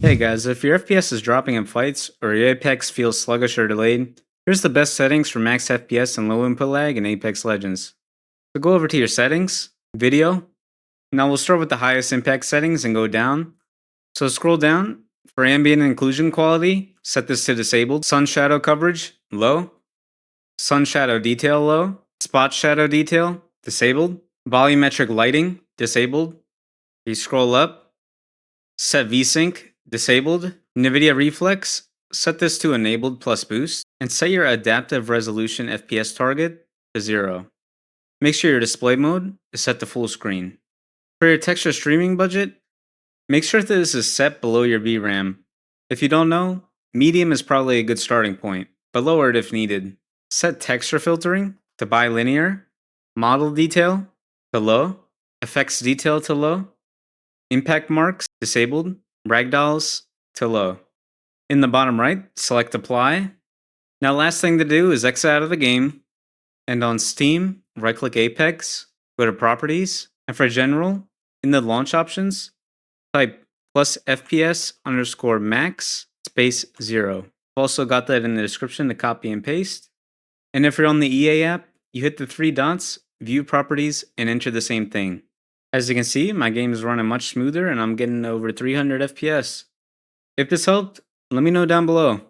Hey guys, if your FPS is dropping in fights or your Apex feels sluggish or delayed, here's the best settings for max FPS and low input lag in Apex Legends. So go over to your settings, video. Now we'll start with the highest impact settings and go down. So scroll down. For Ambient Occlusion Quality, set this to disabled. Sun Shadow Coverage, low. Sun Shadow Detail, low. Spot Shadow Detail, disabled. Volumetric Lighting, disabled. You scroll up. Set VSync, disabled. NVIDIA Reflex, set this to enabled plus boost. And set your adaptive Resolution FPS Target to 0. Make sure your display mode is set to full screen. For your texture streaming budget, make sure that this is set below your VRAM. If you don't know, medium is probably a good starting point, but lower it if needed. Set texture filtering to bilinear, model detail to low, effects detail to low, impact marks disabled, Ragdolls to low. In the bottom right, select apply. Now last thing to do is exit out of the game, and on Steam, right-click Apex, go to Properties, and for General, in the launch options, type plus FPS underscore max space 0. I've also got that in the description to copy and paste. And if you're on the EA app, you hit the 3 dots, View Properties, and enter the same thing. As you can see, my game is running much smoother and I'm getting over 300 FPS. If this helped, let me know down below.